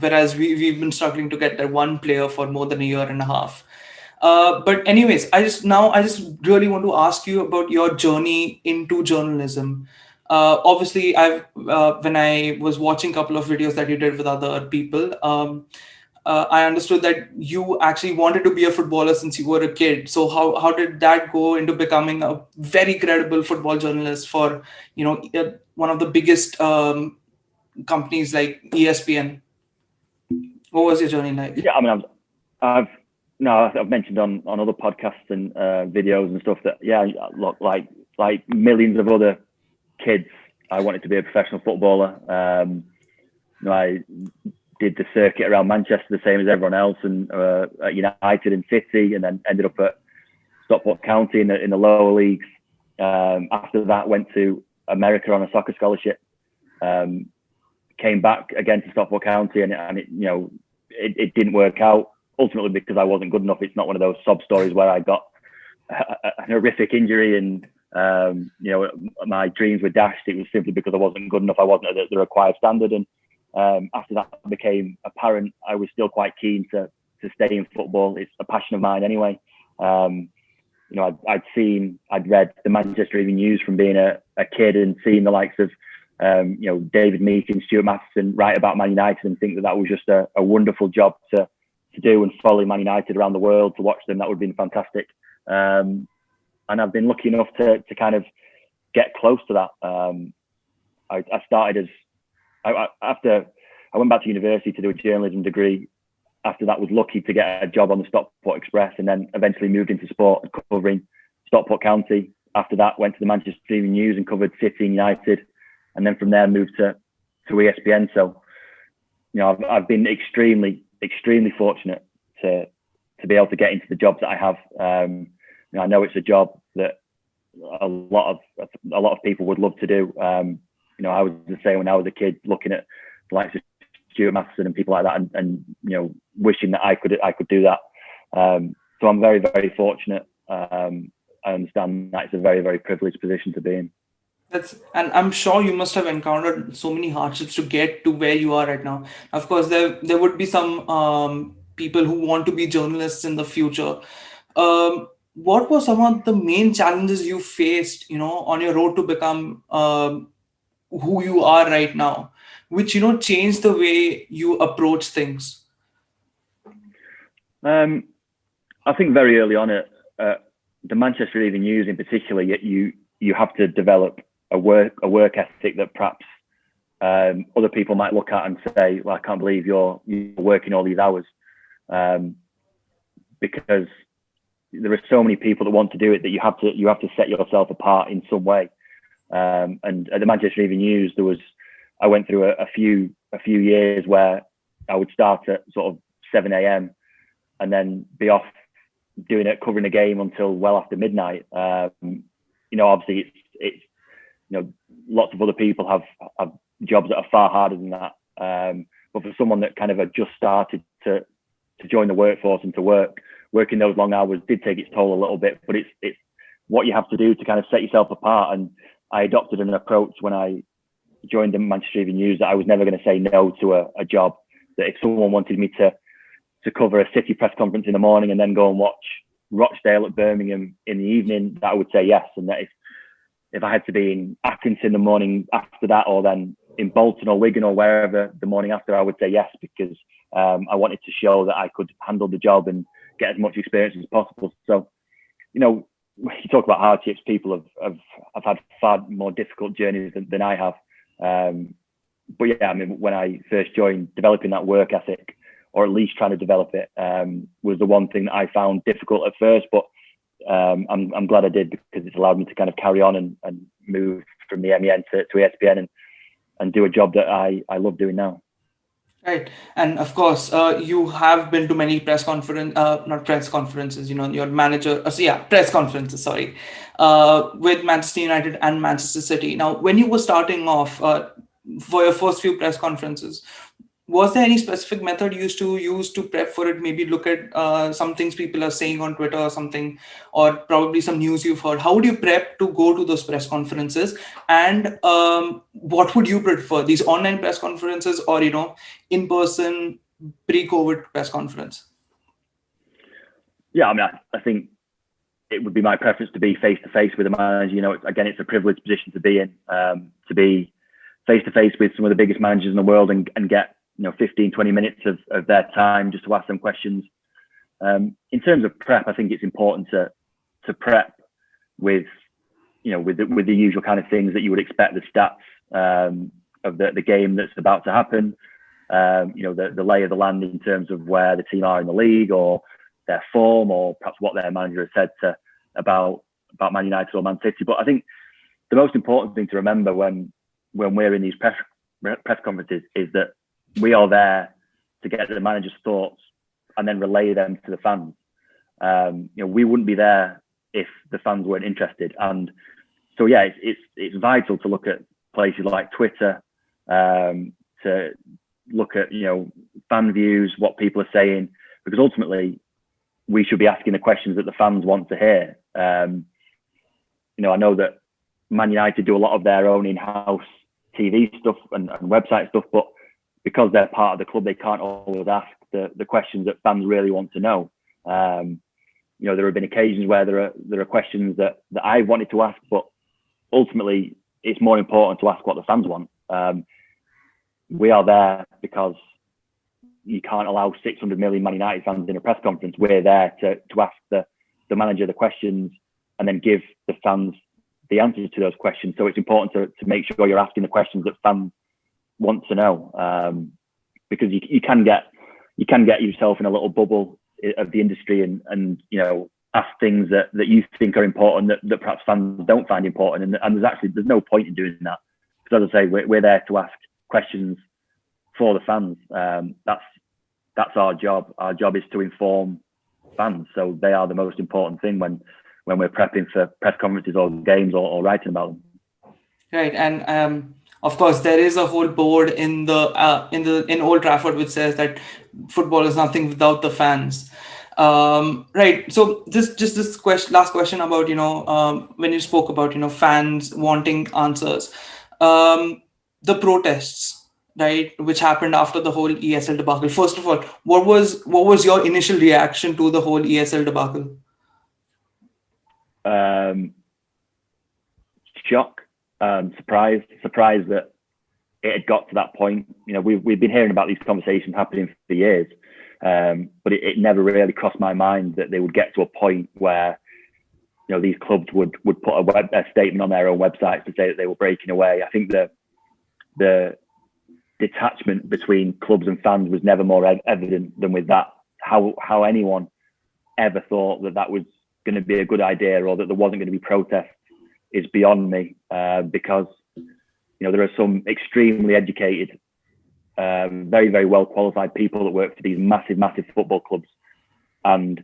Whereas we've been struggling to get that one player for more than a year and a half. But anyways, I just really want to ask you about your journey into journalism. Obviously, when I was watching a couple of videos that you did with other people, I understood that you actually wanted to be a footballer since you were a kid. So how did that go into becoming a very credible football journalist for one of the biggest companies like ESPN? What was your journey like? Yeah, I mean, I've mentioned on other podcasts and videos and stuff that look, like millions of other kids, I wanted to be a professional footballer. I did the circuit around Manchester the same as everyone else, and at United and City, and then ended up at Stockport County in the lower leagues. After that, went to America on a soccer scholarship. Came back again to Stockport County, and it didn't work out, ultimately because I wasn't good enough. It's not one of those sob stories where I got an horrific injury and my dreams were dashed. It was simply because I wasn't good enough. I wasn't at the required standard, and after that became apparent, I was still quite keen to stay in football. It's a passion of mine anyway. I'd read the Manchester Evening News from being a kid, and seeing the likes of David Meakin, Stuart Matheson write about Man United, and think that was just a wonderful job to do, and follow Man United around the world, to watch them. That would have been fantastic. And I've been lucky enough to kind of get close to that. I started after I went back to university to do a journalism degree. After that, was lucky to get a job on the Stockport Express, and then eventually moved into sport, covering Stockport County. After that, went to the Manchester Evening News and covered City and United, and then from there moved to ESPN. So, I've been extremely fortunate to be able to get into the jobs that I have. I know it's a job that a lot of people would love to do. I was the same when I was a kid, looking at the likes of Stuart Matheson and people like that, and wishing that I could do that. So I'm very, very fortunate. I understand that it's a very, very privileged position to be in. And I'm sure you must have encountered so many hardships to get to where you are right now. Of course, there would be some people who want to be journalists in the future. What were some of the main challenges you faced, on your road to become who you are right now, which changed the way you approach things? I think very early on at the Manchester Evening News in particular, you have to develop a work ethic that perhaps other people might look at and say, well, I can't believe you're working all these hours, because there are so many people that want to do it that you have to set yourself apart in some way. And at the Manchester Evening News, I went through a few years where I would start at sort of 7 a.m. and then be off covering a game until well after midnight. Obviously it's lots of other people have jobs that are far harder than that. But for someone that kind of had just started to join the workforce and to working those long hours did take its toll a little bit, but it's what you have to do to kind of set yourself apart. And I adopted an approach when I joined the Manchester Evening News that I was never going to say no to a job. That if someone wanted me to cover a City press conference in the morning and then go and watch Rochdale at Birmingham in the evening, that I would say yes. And that if I had to be in Atkinson the morning after that, or then in Bolton or Wigan or wherever the morning after, I would say yes, because I wanted to show that I could handle the job and get as much experience as possible. So, when you talk about hardships, people have had far more difficult journeys than I have. but yeah, I mean, when I first joined, developing that work ethic, or at least trying to develop it, was the one thing that I found difficult at first. But I'm glad I did, because it's allowed me to kind of carry on and move from the MEN to ESPN and do a job that I love doing now. Right. And of course, you have been to many not press conferences, your manager, press conferences, sorry, with Manchester United and Manchester City. Now, when you were starting off for your first few press conferences, was there any specific method you used to use to prep for it? Maybe look at some things people are saying on Twitter or something, or probably some news you've heard. How would you prep to go to those press conferences? And what would you prefer, these online press conferences or, in-person pre-COVID press conference? Yeah, I mean, I think it would be my preference to be face-to-face with a manager. Again, it's a privileged position to be in, to be face-to-face with some of the biggest managers in the world and get 15, 20 minutes of their time just to ask them questions. In terms of prep, I think it's important to prep with the usual kind of things that you would expect, the stats of the game that's about to happen, the lay of the land in terms of where the team are in the league, or their form, or perhaps what their manager has said about Man United or Man City. But I think the most important thing to remember when we're in these press conferences is that we are there to get the manager's thoughts and then relay them to the fans. We wouldn't be there if the fans weren't interested. And so, yeah, it's vital to look at places like Twitter, to look at, fan views, what people are saying, because ultimately we should be asking the questions that the fans want to hear. I know that Man United do a lot of their own in-house TV stuff and website stuff, but because they're part of the club, they can't always ask the questions that fans really want to know. There have been occasions where there are questions that I wanted to ask, but ultimately it's more important to ask what the fans want. We are there because you can't allow 600 million Man United fans in a press conference. We're there to ask the manager the questions and then give the fans the answers to those questions. So it's important to make sure you're asking the questions that fans want to know, because you can get yourself in a little bubble of the industry and ask things that you think are important that perhaps fans don't find important, and there's no point in doing that, because as I say, we're there to ask questions for the fans. That's our job. Our job is to inform fans, so they are the most important thing when we're prepping for press conferences or games or writing about them. Right, and of course, there is a whole board in Old Trafford which says that football is nothing without the fans. Right. So just this last question about when you spoke about fans wanting answers, the protests, right, which happened after the whole ESL debacle. First of all, what was your initial reaction to the whole ESL debacle? Shock. Surprised that it had got to that point. We've been hearing about these conversations happening for years, but it never really crossed my mind that they would get to a point where these clubs would put a statement on their own websites to say that they were breaking away. I think the detachment between clubs and fans was never more evident than with that. How anyone ever thought that was going to be a good idea, or that there wasn't going to be protests, is beyond me, because there are some extremely educated, very, very well qualified people that work for these massive football clubs, and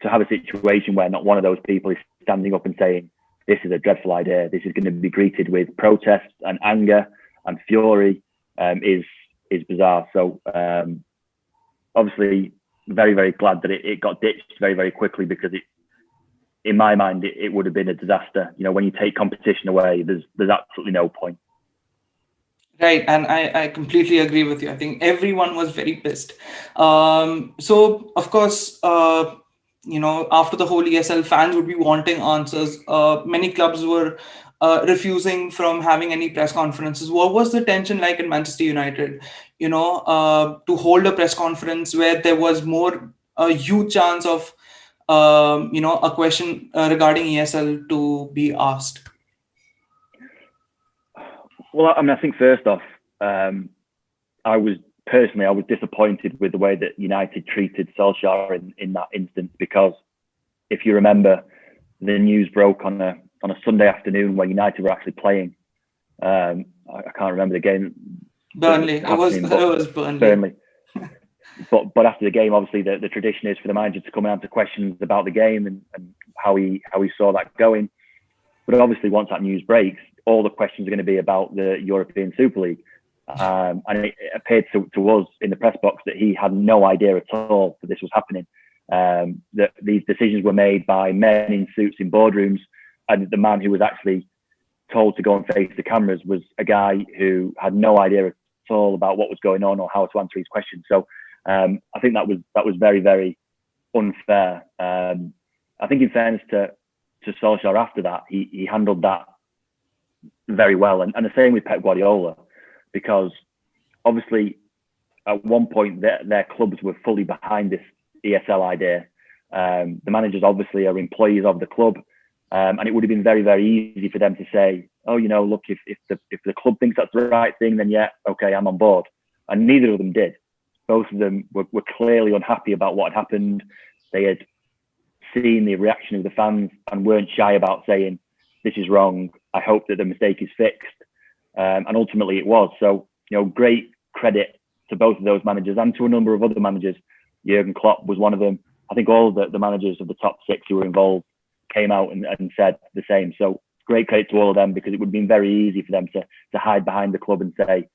to have a situation where not one of those people is standing up and saying this is a dreadful idea, this is going to be greeted with protest and anger and fury, is bizarre. So obviously very, very glad that it got ditched very, very quickly, because in my mind, it would have been a disaster. When you take competition away, there's absolutely no point. Right, and I completely agree with you. I think everyone was very pissed. So, of course, after the whole ESL, fans would be wanting answers. Many clubs were refusing from having any press conferences. What was the tension like in Manchester United? To hold a press conference where there was a huge chance of a question regarding ESL to be asked? Well, I mean, I think first off, I was disappointed with the way that United treated Solskjaer in that instance, because if you remember, the news broke on a Sunday afternoon when United were actually playing. I can't remember the game. Burnley. It was Burnley. Burnley. But after the game, obviously the tradition is for the manager to come and answer questions about the game and how he saw that going. But obviously, once that news breaks, all the questions are going to be about the European Super League. And it appeared to us in the press box that he had no idea at all that this was happening. That these decisions were made by men in suits in boardrooms, and the man who was actually told to go and face the cameras was a guy who had no idea at all about what was going on or how to answer these questions. So I think that was very, very unfair. I think in fairness to Solskjaer after that, he handled that very well. And the same with Pep Guardiola, because obviously at one point their clubs were fully behind this ESL idea. The managers obviously are employees of the club. And it would have been very, very easy for them to say, oh, look, if the club thinks that's the right thing, then yeah, okay, I'm on board. And neither of them did. Both of them were clearly unhappy about what had happened. They had seen the reaction of the fans and weren't shy about saying, this is wrong. I hope that the mistake is fixed. And ultimately it was. So, great credit to both of those managers and to a number of other managers. Jurgen Klopp was one of them. I think all the managers of the top six who were involved came out and said the same. So great credit to all of them, because it would have been very easy for them to hide behind the club and say,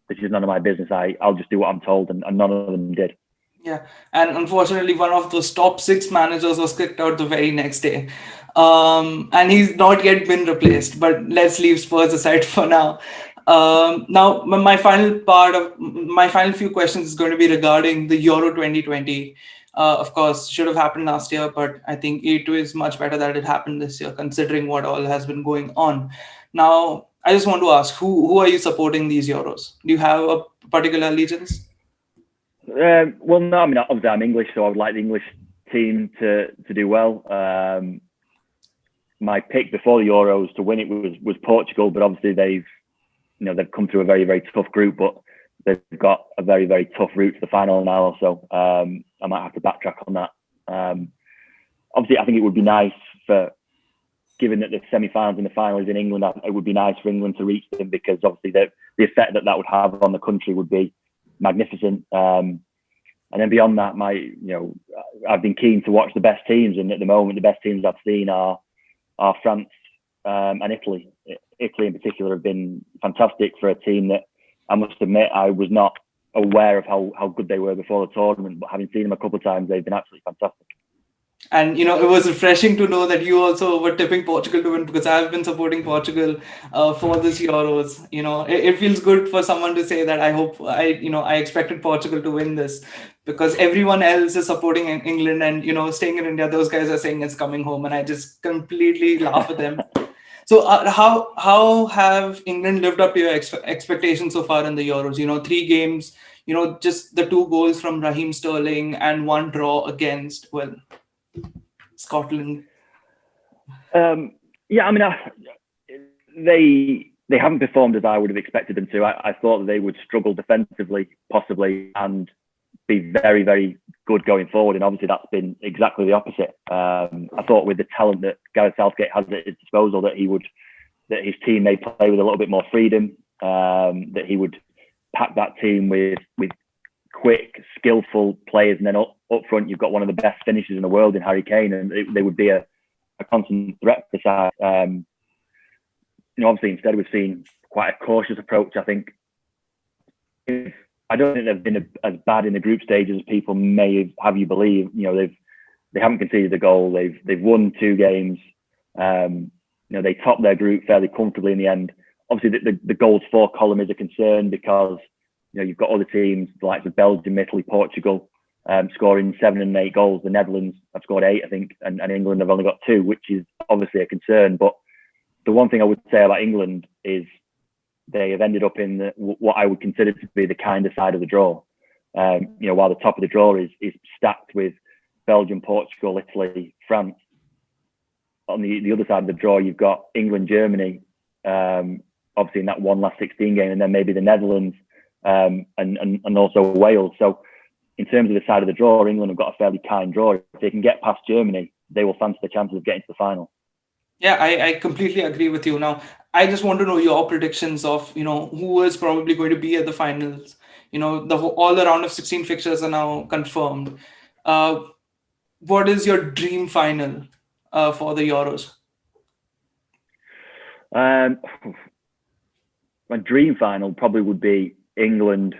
this is none of my business. I'll just do what I'm told. And none of them did. Yeah. And unfortunately, one of those top six managers was kicked out the very next day. And he's not yet been replaced, but let's leave Spurs aside for now. Now, my final few questions is going to be regarding the Euro 2020. Of course, should have happened last year, but I think it is much better that it happened this year, considering what all has been going on. Now, I just want to ask, who are you supporting these Euros? Do you have a particular allegiance? Well, no, I mean, obviously I'm English, so I would like the English team to do well. My pick before the Euros to win it was Portugal, but obviously they've come through a very, very tough group, but they've got a very, very tough route to the final now. So I might have to backtrack on that. Obviously, I think it would be nice given that the semi-finals and the final is in England, it would be nice for England to reach them, because obviously the effect that would have on the country would be magnificent. And then beyond that, I've been keen to watch the best teams, and at the moment, the best teams I've seen are France and Italy. Italy in particular have been fantastic for a team that I must admit I was not aware of how good they were before the tournament, but having seen them a couple of times, they've been absolutely fantastic. And it was refreshing to know that you also were tipping Portugal to win, because I've been supporting Portugal for this Euros. It feels good for someone to say that I expected Portugal to win this, because everyone else is supporting England, and staying in India, those guys are saying it's coming home, and I just completely laugh at them. So how have England lived up to your expectations so far in the Euros? 3 games, just the 2 goals from Raheem Sterling and 1 draw against Scotland. Yeah, I mean, they haven't performed as I would have expected them to. I thought that they would struggle defensively, possibly, and be very, very good going forward. And obviously, that's been exactly the opposite. I thought with the talent that Gareth Southgate has at his disposal, that his team may play with a little bit more freedom. That he would pack that team with quick, skillful players, and then up front you've got one of the best finishers in the world in Harry Kane, and they would be a constant threat to the side. Obviously instead we've seen quite a cautious approach. I think I don't think they've been as bad in the group stages as people may have you believe. They haven't conceded a goal. They've won 2 games. They topped their group fairly comfortably in the end. Obviously the goals for column is a concern, because you've got other teams, the likes of Belgium, Italy, Portugal, scoring 7 and 8 goals. The Netherlands have scored 8, I think, and England have only got 2, which is obviously a concern. But the one thing I would say about England is they have ended up in what I would consider to be the kinder side of the draw. While the top of the draw is stacked with Belgium, Portugal, Italy, France. On the other side of the draw, you've got England, Germany, obviously in that one last 16 game, and then maybe the Netherlands and also Wales. So in terms of the side of the draw, England have got a fairly kind draw. If they can get past Germany, they will fancy the chances of getting to the final. Yeah, I completely agree with you. Now, I just want to know your predictions of, who is probably going to be at the finals. All the round of 16 fixtures are now confirmed. What is your dream final for the Euros? My dream final probably would be England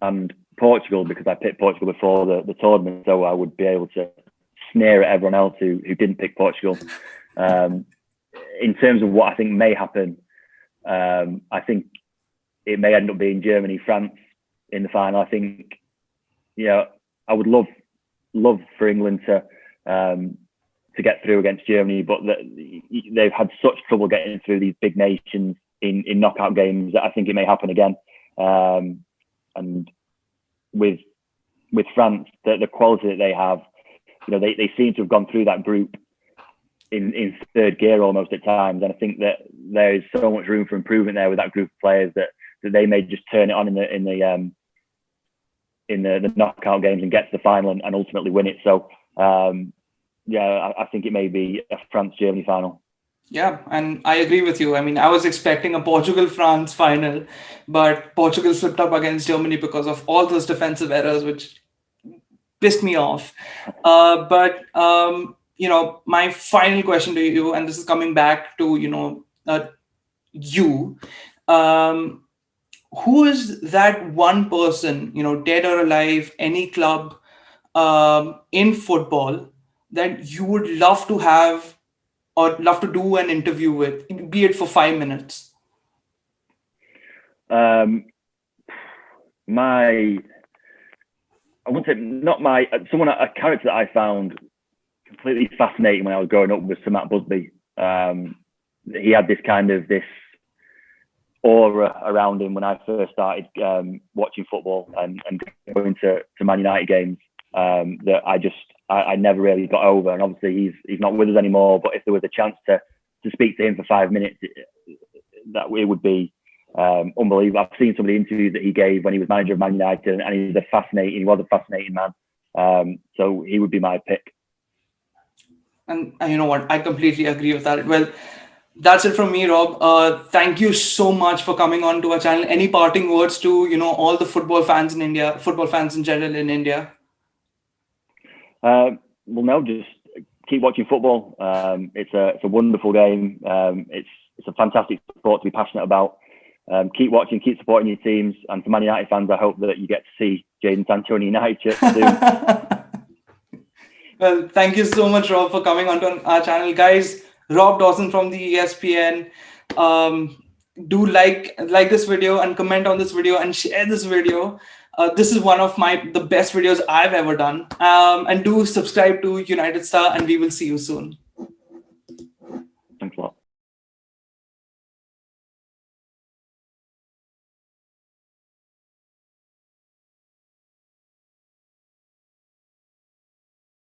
and Portugal, because I picked Portugal before the tournament, so I would be able to sneer at everyone else who didn't pick Portugal. In terms of what I think may happen, I think it may end up being Germany, France in the final. I think, I would love for England to get through against Germany, but they've had such trouble getting through these big nations in knockout games that I think it may happen again. And with France, the quality that they have, they seem to have gone through that group in third gear almost at times, and I think that there is so much room for improvement there with that group of players that they may just turn it on in the knockout games and get to the final and ultimately win it. So I think it may be a France-Germany final. Yeah, and I agree with you. I mean, I was expecting a Portugal-France final, but Portugal slipped up against Germany because of all those defensive errors, which pissed me off. My final question to you, and this is coming back to, you, who is that one person, dead or alive, any club in football that you would love to have or love to do an interview with, be it for 5 minutes? I wouldn't say a character that I found completely fascinating when I was growing up was Sir Matt Busby. He had this aura around him when I first started watching football and going to Man United games that I never really got over. And obviously he's not with us anymore, but if there was a chance to speak to him for 5 minutes, that it would be unbelievable. I've seen some of the interviews that he gave when he was manager of Man United, and he was a fascinating man. So he would be my pick. And you know what? I completely agree with that. Well, that's it from me, Rob. Thank you so much for coming on to our channel. Any parting words to, all the football fans in India, football fans in general in India? Well, no, just keep watching football. It's a wonderful game. It's a fantastic sport to be passionate about. Keep watching, keep supporting your teams. And for Man United fans, I hope that you get to see Jadon Sancho in the United shirt soon. Well, thank you so much, Rob, for coming onto our channel. Guys, Rob Dawson from the ESPN. Do like this video and comment on this video and share this video. This is one of the best videos I've ever done. And do subscribe to United Star, and we will see you soon.